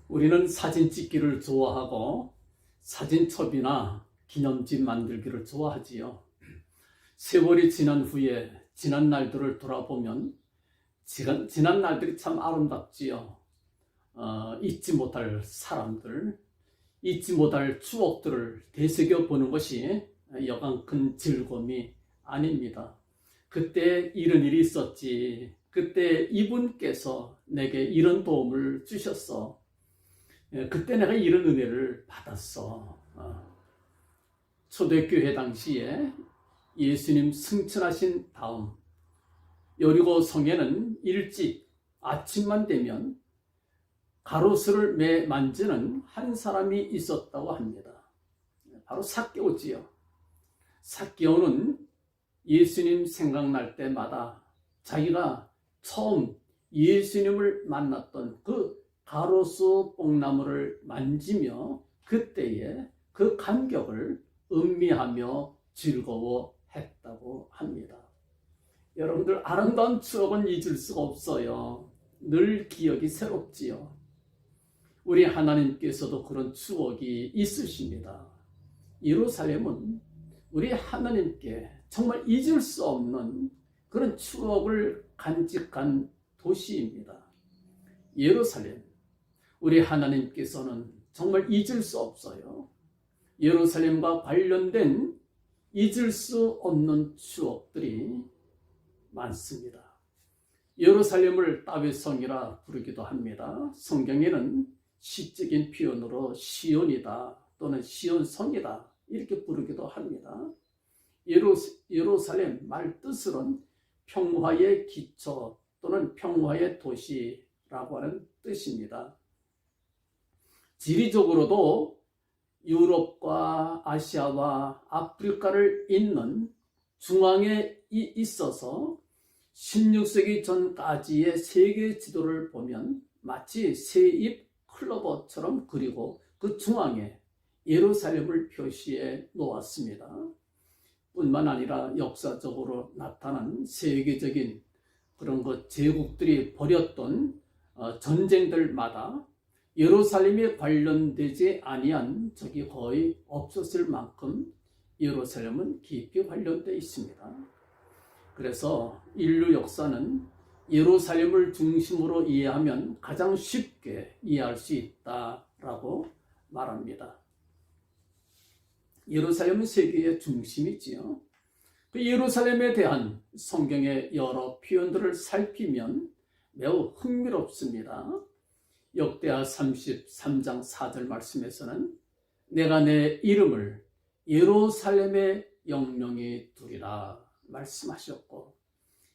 우리는 사진 찍기를 좋아하고 사진첩이나 기념집 만들기를 좋아하지요. 세월이 지난 후에 지난 날들을 돌아보면 지난 날들이 참 아름답지요. 잊지 못할 사람들, 잊지 못할 추억들을 되새겨 보는 것이 여간 큰 즐거움이 아닙니다. 그때 이런 일이 있었지. 그때 이분께서 내게 이런 도움을 주셨어. 그때 내가 이런 은혜를 받았어. 초대교회 당시에 예수님 승천하신 다음 여리고 성에는 일찍 아침만 되면 가로수를 매 만지는 한 사람이 있었다고 합니다. 바로 삭개오지요. 삭개오는 예수님 생각날 때마다 자기가 처음 예수님을 만났던 그 가로수 뽕나무를 만지며 그때의 그 감격을 음미하며 즐거워했다고 합니다. 여러분들, 아름다운 추억은 잊을 수가 없어요. 늘 기억이 새롭지요. 우리 하나님께서도 그런 추억이 있으십니다. 예루살렘은 우리 하나님께 정말 잊을 수 없는 그런 추억을 간직한 도시입니다. 예루살렘, 우리 하나님께서는 정말 잊을 수 없어요. 예루살렘과 관련된 잊을 수 없는 추억들이 많습니다. 예루살렘을 다윗 성이라 부르기도 합니다. 성경에는 시적인 표현으로 시온이다 또는 시온성이다 이렇게 부르기도 합니다. 예루살렘 말 뜻으로는 평화의 기초 또는 평화의 도시라고 하는 뜻입니다. 지리적으로도 유럽과 아시아와 아프리카를 잇는 중앙에 있어서 16세기 전까지의 세계 지도를 보면 마치 새잎 클로버처럼 그리고 그 중앙에 예루살렘을 표시해 놓았습니다. 뿐만 아니라 역사적으로 나타난 세계적인 그런 제국들이 벌였던 전쟁들마다 예루살렘에 관련되지 아니한 적이 거의 없었을 만큼 예루살렘은 깊이 관련되어 있습니다. 그래서 인류 역사는 예루살렘을 중심으로 이해하면 가장 쉽게 이해할 수 있다라고 말합니다. 예루살렘은 세계의 중심이지요. 그 예루살렘에 대한 성경의 여러 표현들을 살피면 매우 흥미롭습니다. 역대하 33장 4절 말씀에서는 내가 내 이름을 예루살렘에 영영히 두리라 말씀하셨고,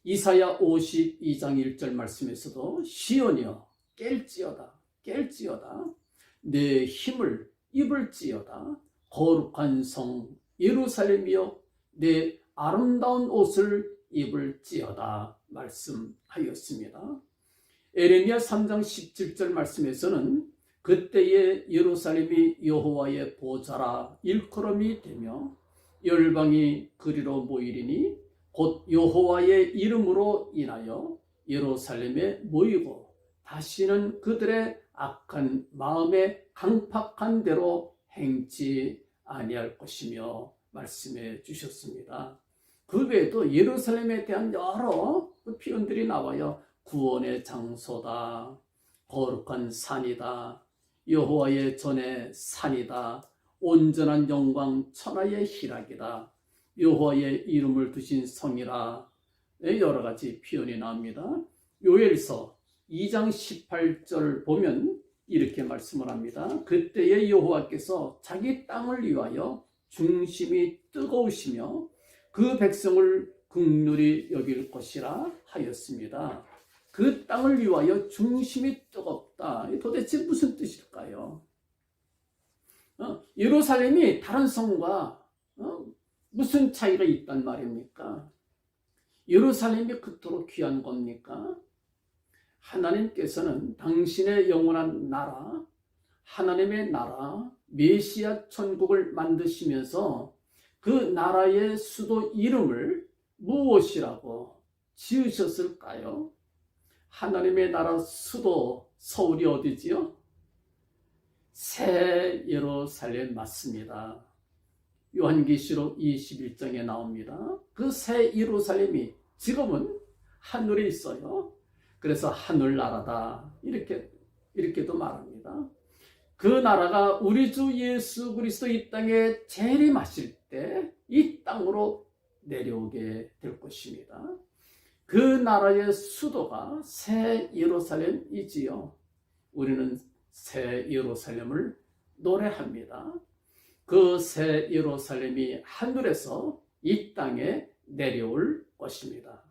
이사야 52장 1절 말씀에서도 시온이여 깰지어다 내 힘을 입을지어다 거룩한 성 예루살렘이여 내 아름다운 옷을 입을지어다 말씀하였습니다. 에레미야 3장 17절 말씀에서는 그때의 예루살렘이 여호와의 보좌라 일컬음이 되며 열방이 그리로 모이리니 곧 여호와의 이름으로 인하여 예루살렘에 모이고 다시는 그들의 악한 마음에 강팍한 대로 행치 아니할 것이며 말씀해 주셨습니다. 그 외에도 예루살렘에 대한 여러 표현들이 나와요. 구원의 장소다, 거룩한 산이다, 여호와의 전의 산이다, 온전한 영광 천하의 희락이다, 여호와의 이름을 두신 성이라, 여러 가지 표현이 나옵니다. 요엘서 2장 18절 보면 이렇게 말씀을 합니다. 그때의 여호와께서 자기 땅을 위하여 중심이 뜨거우시며 그 백성을 긍휼히 여길 것이라 하였습니다. 그 땅을 위하여 중심이 뜨겁다. 도대체 무슨 뜻일까요? 예루살렘이 다른 성과 무슨 차이가 있단 말입니까? 예루살렘이 그토록 귀한 겁니까? 하나님께서는 당신의 영원한 나라, 하나님의 나라, 메시아 천국을 만드시면서 그 나라의 수도 이름을 무엇이라고 지으셨을까요? 하나님의 나라 수도 서울이 어디지요? 새 예루살렘 맞습니다. 요한계시록 21장에 나옵니다. 그 새 예루살렘이 지금은 하늘에 있어요. 그래서 하늘나라다 이렇게도 말합니다. 그 나라가 우리 주 예수 그리스도 이 땅에 재림하실 때 이 땅으로 내려오게 될 것입니다. 그 나라의 수도가 새 예루살렘이지요. 우리는 새 예루살렘을 노래합니다. 그 새 예루살렘이 하늘에서 이 땅에 내려올 것입니다.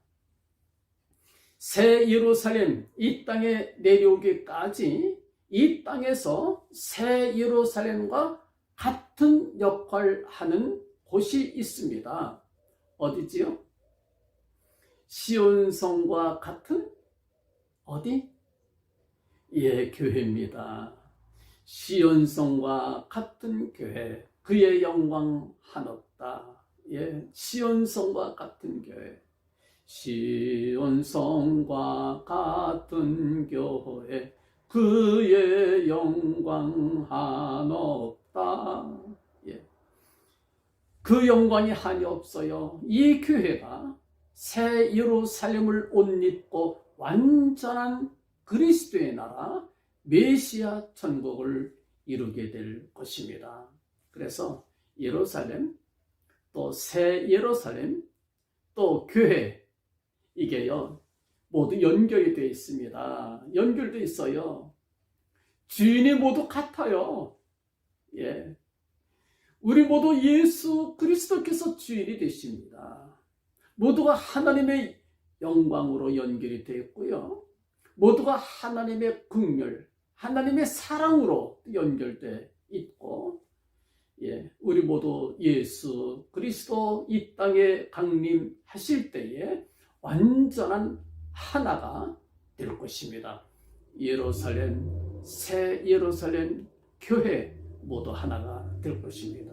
새 예루살렘 이 땅에 내려오기까지 이 땅에서 새 예루살렘과 같은 역할을 하는 곳이 있습니다. 어디지요? 시온성과 같은 어디? 예, 교회입니다. 시온성과 같은 교회, 그의 영광 한없다. 예, 시온성과 같은 교회, 시온성과 같은 교회, 그의 영광 한없다. 예, 그 영광이 한이 없어요. 이 교회가 새 예루살렘을 옷 입고 완전한 그리스도의 나라 메시아 천국을 이루게 될 것입니다. 그래서 예루살렘, 또 새 예루살렘, 또 교회, 이게요 모두 연결이 되어 있습니다. 연결되어 있어요. 주인이 모두 같아요. 예, 우리 모두 예수 그리스도께서 주인이 되십니다. 모두가 하나님의 영광으로 연결이 되어 있고요. 모두가 하나님의 긍휼, 하나님의 사랑으로 연결되어 있고, 예, 우리 모두 예수 그리스도 이 땅에 강림하실 때에 완전한 하나가 될 것입니다. 예루살렘, 새 예루살렘 교회 모두 하나가 될 것입니다.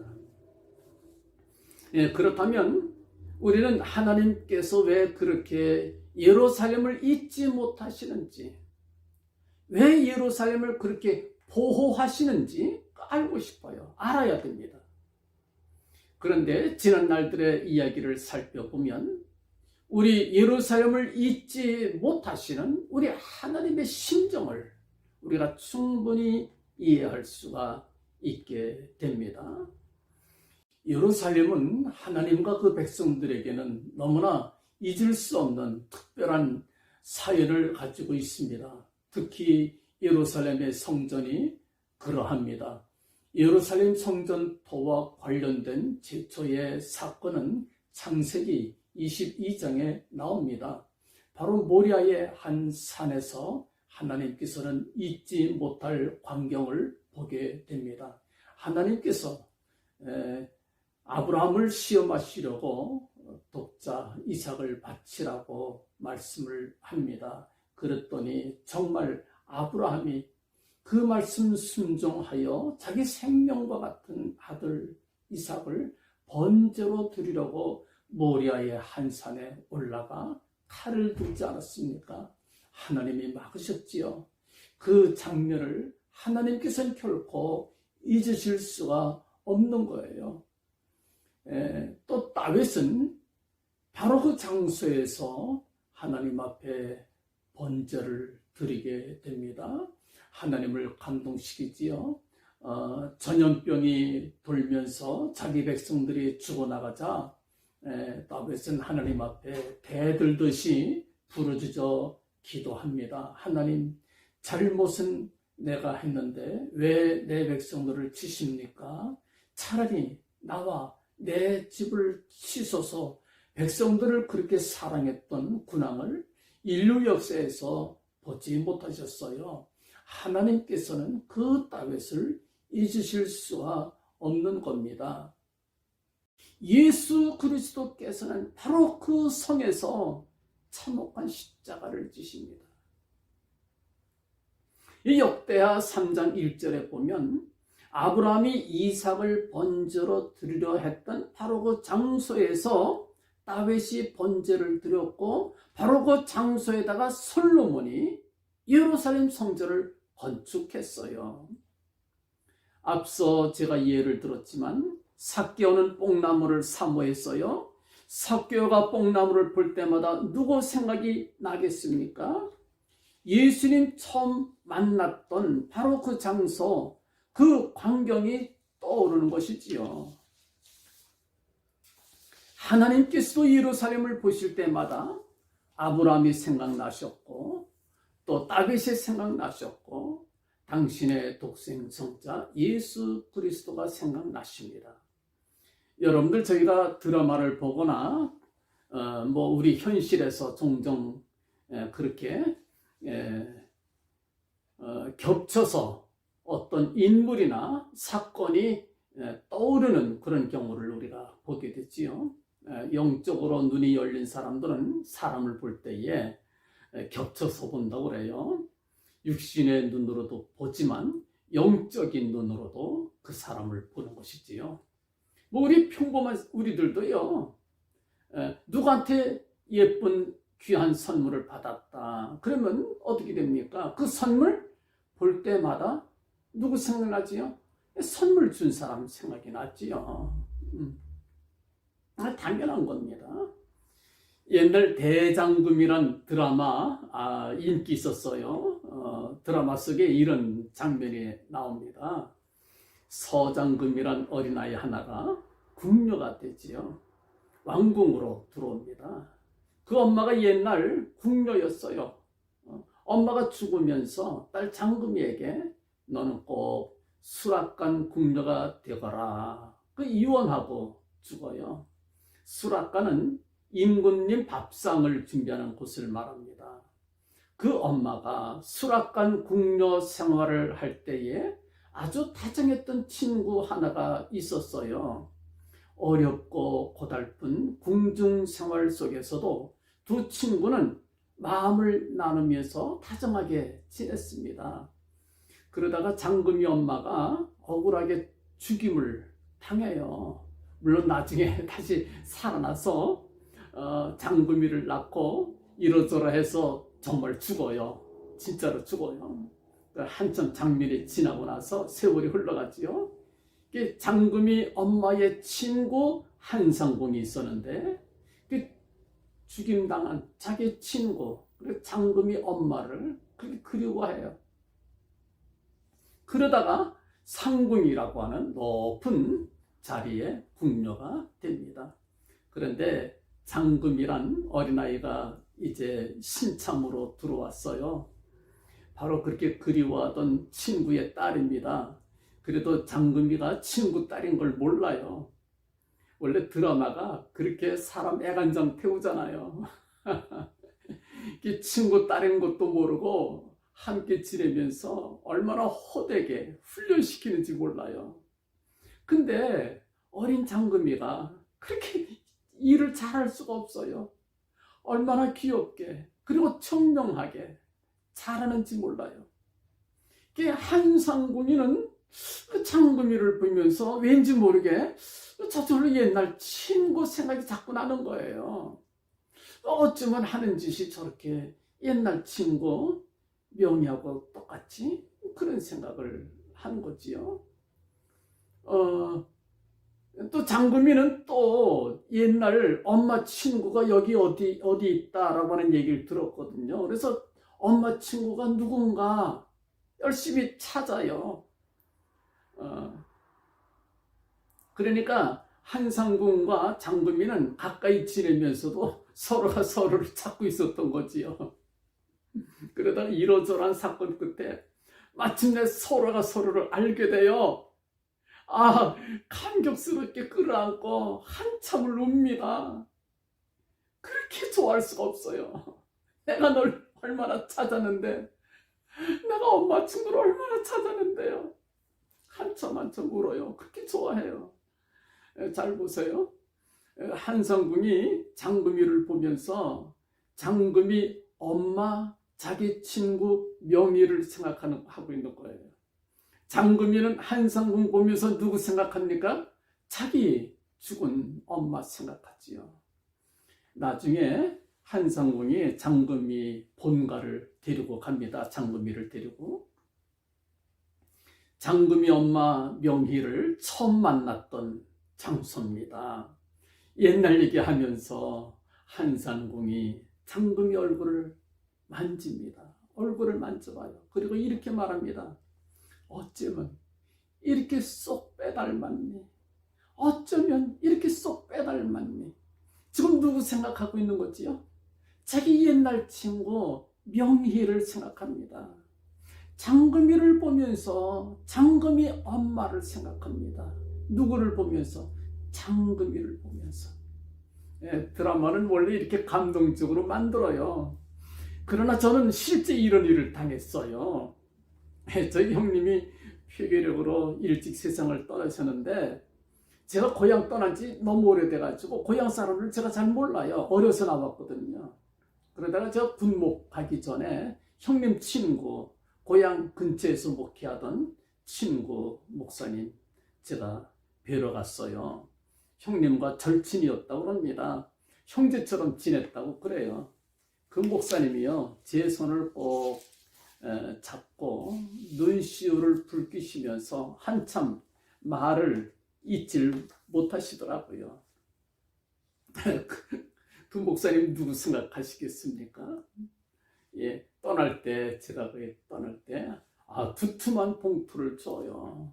예, 그렇다면 우리는 하나님께서 왜 그렇게 예루살렘을 잊지 못하시는지, 왜 예루살렘을 그렇게 보호하시는지 알고 싶어요. 알아야 됩니다. 그런데 지난 날들의 이야기를 살펴보면 우리 예루살렘을 잊지 못하시는 우리 하나님의 심정을 우리가 충분히 이해할 수가 있게 됩니다. 예루살렘은 하나님과 그 백성들에게는 너무나 잊을 수 없는 특별한 사연을 가지고 있습니다. 특히 예루살렘의 성전이 그러합니다. 예루살렘 성전토와 관련된 최초의 사건은 창세기 22장에 나옵니다. 바로 모리아의 한 산에서 하나님께서는 잊지 못할 광경을 보게 됩니다. 하나님께서 아브라함을 시험하시려고 독자 이삭을 바치라고 말씀을 합니다. 그랬더니 정말 아브라함이 그 말씀 순종하여 자기 생명과 같은 아들 이삭을 번제로 드리려고 모리아의 한 산에 올라가 칼을 들지 않았습니까? 하나님이 막으셨지요. 그 장면을 하나님께서는 결코 잊으실 수가 없는 거예요. 또 다윗은 바로 그 장소에서 하나님 앞에 번제를 드리게 됩니다. 하나님을 감동시키지요. 전염병이 돌면서 자기 백성들이 죽어나가자 다윗은 하나님 앞에 대들듯이 부르짖어 기도합니다. 하나님, 잘못은 내가 했는데 왜 내 백성들을 치십니까? 차라리 나와 내 집을 치소서. 백성들을 그렇게 사랑했던 군왕을 인류 역사에서 보지 못하셨어요. 하나님께서는 그 다윗을 잊으실 수가 없는 겁니다. 예수 그리스도께서는 바로 그 성에서 참혹한 십자가를 지십니다. 이 역대하 3장 1절에 보면 아브라함이 이삭을 번제로 드리려 했던 바로 그 장소에서 다윗이 번제를 드렸고, 바로 그 장소에다가 솔로몬이 예루살렘 성전을 건축했어요. 앞서 제가 예를 들었지만 삭개오는 뽕나무를 사모했어요. 삭개오가 뽕나무를 볼 때마다 누구 생각이 나겠습니까? 예수님 처음 만났던 바로 그 장소, 그 광경이 떠오르는 것이지요. 하나님께서도 예루살렘을 보실 때마다 아브라함이 생각나셨고 또 다윗이 생각나셨고 당신의 독생성자 예수 그리스도가 생각나십니다. 여러분들 저희가 드라마를 보거나 우리 현실에서 종종 그렇게 겹쳐서 어떤 인물이나 사건이 떠오르는 그런 경우를 우리가 보게 되지요. 영적으로 눈이 열린 사람들은 사람을 볼 때에 겹쳐서 본다고 그래요. 육신의 눈으로도 보지만 영적인 눈으로도 그 사람을 보는 것이지요. 우리 평범한 우리들도요. 누구한테 예쁜 귀한 선물을 받았다. 그러면 어떻게 됩니까? 그 선물 볼 때마다 누구 생각나지요? 선물 준 사람 생각이 나지요. 당연한 겁니다. 옛날 대장금이란 드라마 인기 있었어요. 드라마 속에 이런 장면이 나옵니다. 서장금이란 어린아이 하나가 궁녀가 되지요. 왕궁으로 들어옵니다. 그 엄마가 옛날 궁녀였어요. 엄마가 죽으면서 딸 장금이에게 너는 꼭 수락관 궁녀가 되거라. 그 이혼하고 죽어요. 수락관은 임금님 밥상을 준비하는 곳을 말합니다. 그 엄마가 수락관 궁녀 생활을 할 때에 아주 다정했던 친구 하나가 있었어요. 어렵고 고달픈 궁중 생활 속에서도 두 친구는 마음을 나누면서 다정하게 지냈습니다. 그러다가 장금이 엄마가 억울하게 죽임을 당해요. 물론 나중에 다시 살아나서 장금이를 낳고 이러저러 해서 정말 죽어요. 진짜로 죽어요. 한참 장면이 지나고 나서 세월이 흘러가지요. 장금이 엄마의 친구 한상궁이 있었는데 그 죽임당한 자기 친구 장금이 엄마를 그렇게 그리워해요. 그러다가 상궁이라고 하는 높은 자리에 궁녀가 됩니다. 그런데 장금이란 어린아이가 이제 신참으로 들어왔어요. 바로 그렇게 그리워하던 친구의 딸입니다. 그래도 장금이가 친구 딸인 걸 몰라요. 원래 드라마가 그렇게 사람 애간장 태우잖아요. 친구 딸인 것도 모르고 함께 지내면서 얼마나 호되게 훈련시키는지 몰라요. 근데 어린 장금이가 그렇게 일을 잘할 수가 없어요. 얼마나 귀엽게 그리고 청명하게 잘하는지 몰라요. 한상궁이는 그 장금이를 보면서 왠지 모르게 저절로 옛날 친구 생각이 자꾸 나는 거예요. 어쩌면 하는 짓이 저렇게 옛날 친구 명희하고 똑같지? 그런 생각을 하는 거지요. 또 장금이는 또 옛날 엄마 친구가 여기 어디 있다라고 하는 얘기를 들었거든요. 그래서 엄마 친구가 누군가 열심히 찾아요. 그러니까 한상궁과 장금이는 가까이 지내면서도 서로가 서로를 찾고 있었던 거지요. 그러다가 이러저러한 사건 끝에 마침내 서로가 서로를 알게 돼요. 감격스럽게 끌어안고 한참을 웁니다. 그렇게 좋아할 수가 없어요. 내가 널 얼마나 찾았는데, 내가 엄마 친구를 얼마나 찾았는데요. 한참 울어요. 그렇게 좋아해요. 잘 보세요. 한상궁이 장금이를 보면서 장금이 엄마, 자기 친구 명희를 생각하고 있는 거예요. 장금이는 한상궁 보면서 누구 생각합니까? 자기 죽은 엄마 생각하지요. 나중에 한상궁이 장금이 본가를 데리고 갑니다. 장금이를 데리고. 장금이 엄마 명희를 처음 만났던 장소입니다. 옛날 얘기하면서 한산궁이 장금이 얼굴을 만집니다. 얼굴을 만져봐요. 그리고 이렇게 말합니다. 어쩌면 이렇게 쏙 빼닮았니? 어쩌면 이렇게 쏙 빼닮았니? 지금 누구 생각하고 있는 거지요? 자기 옛날 친구 명희를 생각합니다. 장금이를 보면서 장금이 엄마를 생각합니다. 누구를 보면서? 장금이를 보면서. 드라마는 원래 이렇게 감동적으로 만들어요. 그러나 저는 실제 이런 일을 당했어요. 저희 형님이 폐괴력으로 일찍 세상을 떠나셨는데 제가 고향 떠난 지 너무 오래돼가지고 고향 사람을 제가 잘 몰라요. 어려서 나왔거든요. 그러다가 저 군목 가기 전에 형님 친구, 고향 근처에서 목회하던 친구 목사님 제가 뵈러 갔어요. 형님과 절친이었다고 합니다. 형제처럼 지냈다고 그래요. 그 목사님이요, 제 손을 꼭 잡고 눈시울을 붉히시면서 한참 말을 잊질 못하시더라고요. 그 목사님 누구 생각하시겠습니까? 예, 떠날 때, 제가 떠날 때, 두툼한 봉투를 줘요.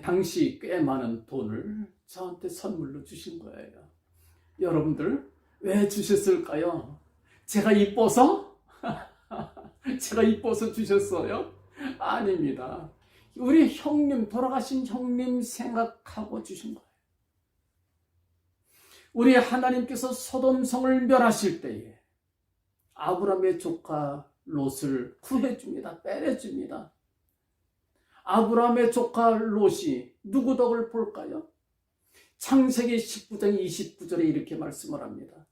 당시 꽤 많은 돈을 저한테 선물로 주신 거예요. 여러분들, 왜 주셨을까요? 제가 이뻐서? 제가 이뻐서 주셨어요? 아닙니다. 우리 형님, 돌아가신 형님 생각하고 주신 거예요. 우리 하나님께서 소돔성을 멸하실 때에 아브라함의 조카 롯을 구해줍니다. 빼내줍니다. 아브라함의 조카 롯이 누구 덕을 볼까요? 창세기 19장 29절에 이렇게 말씀을 합니다.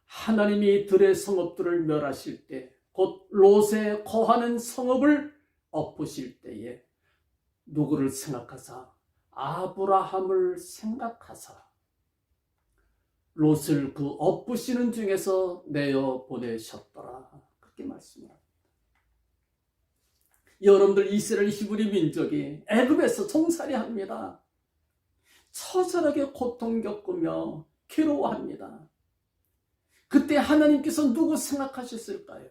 하나님이 들의 성읍들을 멸하실 때, 곧 롯에 거하는 성읍을 엎으실 때에 누구를 생각하사? 아브라함을 생각하사 롯을 그 엎으시는 중에서 내어 보내셨더라. 그렇게 말씀합니다. 여러분들, 이스라엘 히브리 민족이 애굽에서 종살이합니다. 처절하게 고통 겪으며 괴로워합니다. 그때 하나님께서 누구 생각하셨을까요?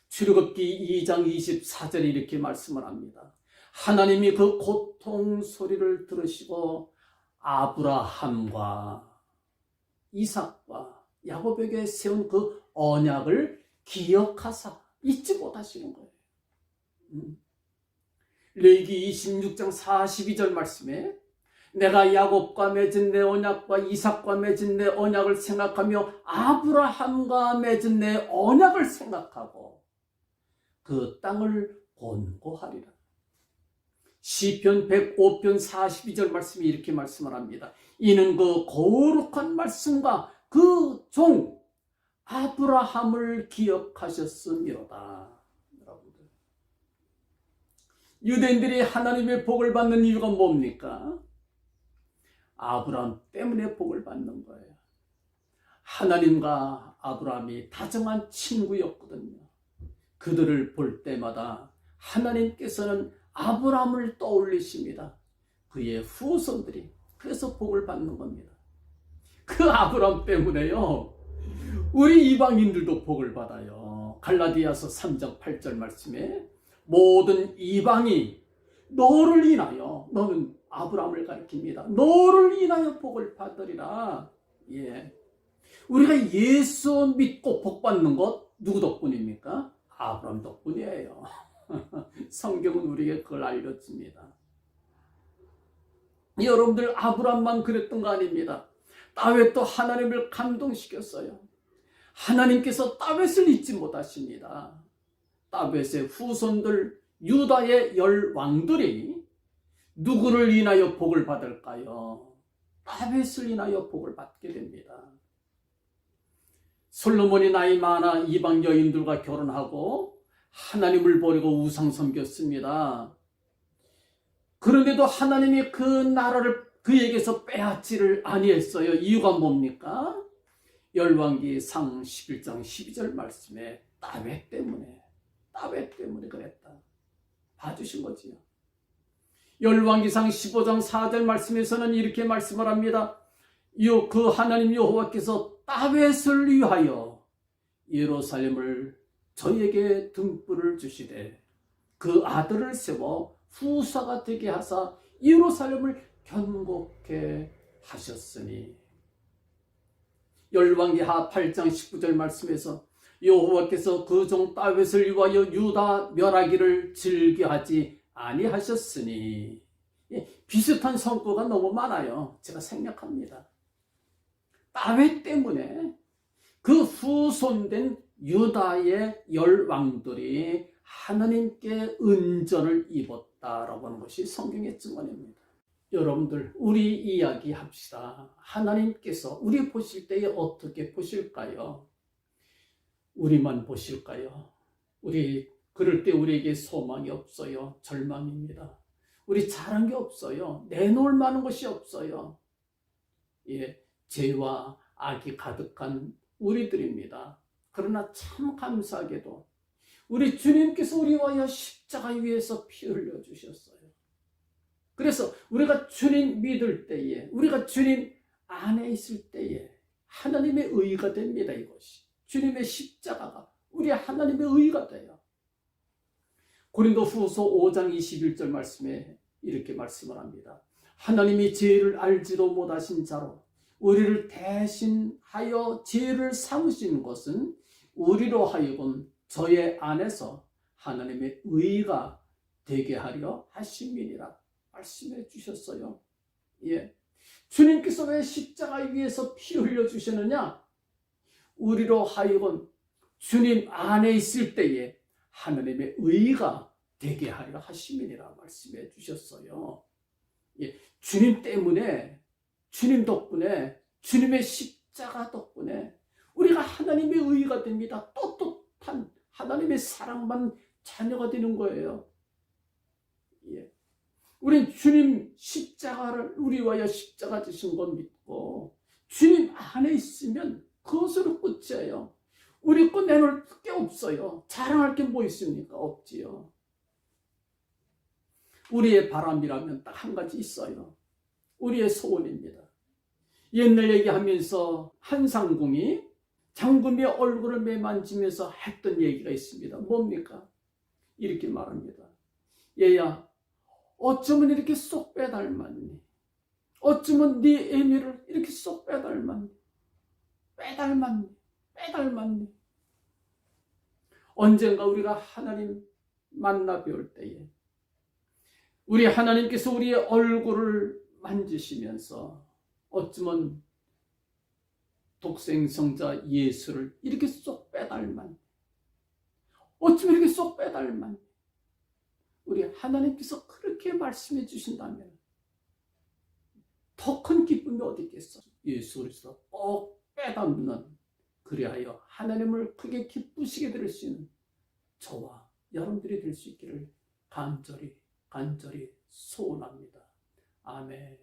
출애굽기 2장 24절에 이렇게 말씀을 합니다. 하나님이 그 고통 소리를 들으시고 아브라함과 이삭과 야곱에게 세운 그 언약을 기억하사 잊지 못하시는 거예요. 레위기 26장 42절 말씀에 내가 야곱과 맺은 내 언약과 이삭과 맺은 내 언약을 생각하며 아브라함과 맺은 내 언약을 생각하고 그 땅을 권고하리라. 시편 105편 42절 말씀이 이렇게 말씀을 합니다. 이는 그 거룩한 말씀과 그 종 아브라함을 기억하셨음이로다. 여러분들, 유대인들이 하나님의 복을 받는 이유가 뭡니까? 아브라함 때문에 복을 받는 거예요. 하나님과 아브라함이 다정한 친구였거든요. 그들을 볼 때마다 하나님께서는 아브라함을 떠올리십니다. 그의 후손들이. 그래서 복을 받는 겁니다. 그 아브라함 때문에요, 우리 이방인들도 복을 받아요. 갈라디아서 3장 8절 말씀에 모든 이방이 너를 인하여, 너는 아브라함을 가리킵니다. 너를 인하여 복을 받으리라. 예. 우리가 예수 믿고 복 받는 것 누구 덕분입니까? 아브라함 덕분이에요. 성경은 우리에게 그걸 알려줍니다. 여러분들, 아브라함만 그랬던 거 아닙니다. 다윗도 하나님을 감동시켰어요. 하나님께서 다윗을 잊지 못하십니다. 다윗의 후손들 유다의 10왕들이 누구를 인하여 복을 받을까요? 다윗을 인하여 복을 받게 됩니다. 솔로몬이 나이 많아 이방 여인들과 결혼하고 하나님을 버리고 우상 섬겼습니다. 그런데도 하나님이 그 나라를 그에게서 빼앗지를 아니했어요. 이유가 뭡니까? 열왕기상 11장 12절 말씀에 다윗 때문에 그랬다. 봐주신 거지요. 열왕기상 15장 4절 말씀에서는 이렇게 말씀을 합니다. 그 하나님 여호와께서 다윗을 위하여 예루살렘을 저에게 등불을 주시되 그 아들을 세워 후사가 되게 하사 예루살렘을 견고케 하셨으니. 열왕기하 8장 19절 말씀에서 여호와께서 그 종 다윗을 위하여 유다 멸하기를 즐겨하지 아니하셨으니. 비슷한 성과가 너무 많아요. 제가 생략합니다. 다윗 때문에 그 후손된 유다의 열왕들이 하나님께 은전을 입었다라고 하는 것이 성경의 증언입니다. 여러분들, 우리 이야기합시다. 하나님께서 우리 보실 때에 어떻게 보실까요? 우리만 보실까요? 그럴 때 우리에게 소망이 없어요. 절망입니다. 우리 잘한 게 없어요. 내놓을 만한 것이 없어요. 죄와 악이 가득한 우리들입니다. 그러나 참 감사하게도 우리 주님께서 우리와 위하여 십자가 위에서 피 흘려 주셨어요. 그래서 우리가 주님 믿을 때에, 우리가 주님 안에 있을 때에 하나님의 의가 됩니다. 이것이 주님의 십자가가 우리 하나님의 의가 돼요. 고린도후서 5장 21절 말씀에 이렇게 말씀을 합니다. 하나님이 죄를 알지도 못하신 자로 우리를 대신하여 죄를 삼으신 것은 우리로 하여금 저의 안에서 하나님의 의가 되게 하려 하심이니라 말씀해 주셨어요. 주님께서 왜 십자가 위에서 피 흘려 주셨느냐? 우리로 하여금 주님 안에 있을 때에 하나님의 의가 되게 하려 하심이니라 말씀해 주셨어요. 주님 때문에, 주님 덕분에, 주님의 십자가 덕분에 우리가 하나님의 의가 됩니다. 떳떳한 하나님의 사랑받는 자녀가 되는 거예요. 우린 주님 십자가를 우리와 위하여 십자가 지신 건 믿고 주님 안에 있으면 그것으로 끝이에요. 우리 거 내놓을 게 없어요. 자랑할 게 뭐 있습니까? 없지요. 우리의 바람이라면 딱 한 가지 있어요. 우리의 소원입니다. 옛날 얘기하면서 한 상궁이 장군의 얼굴을 매만지면서 했던 얘기가 있습니다. 뭡니까? 이렇게 말합니다. 얘야, 어쩌면 이렇게 쏙 빼닮았니? 어쩌면 네 애미를 이렇게 쏙 빼닮았니? 빼닮았니? 언젠가 우리가 하나님 만나 뵐 때에 우리 하나님께서 우리의 얼굴을 만지시면서 어쩌면 독생성자 예수를 이렇게 쏙 빼닮았니? 어쩌면 이렇게 쏙 빼닮았니? 우리 하나님께서 그렇게 말씀해 주신다면 더 큰 기쁨이 어디 있겠어? 예수 그리스도 꼭 빼닮는, 그리하여 하나님을 크게 기쁘시게 될 수 있는 저와 여러분들이 될 수 있기를 간절히 소원합니다. 아멘.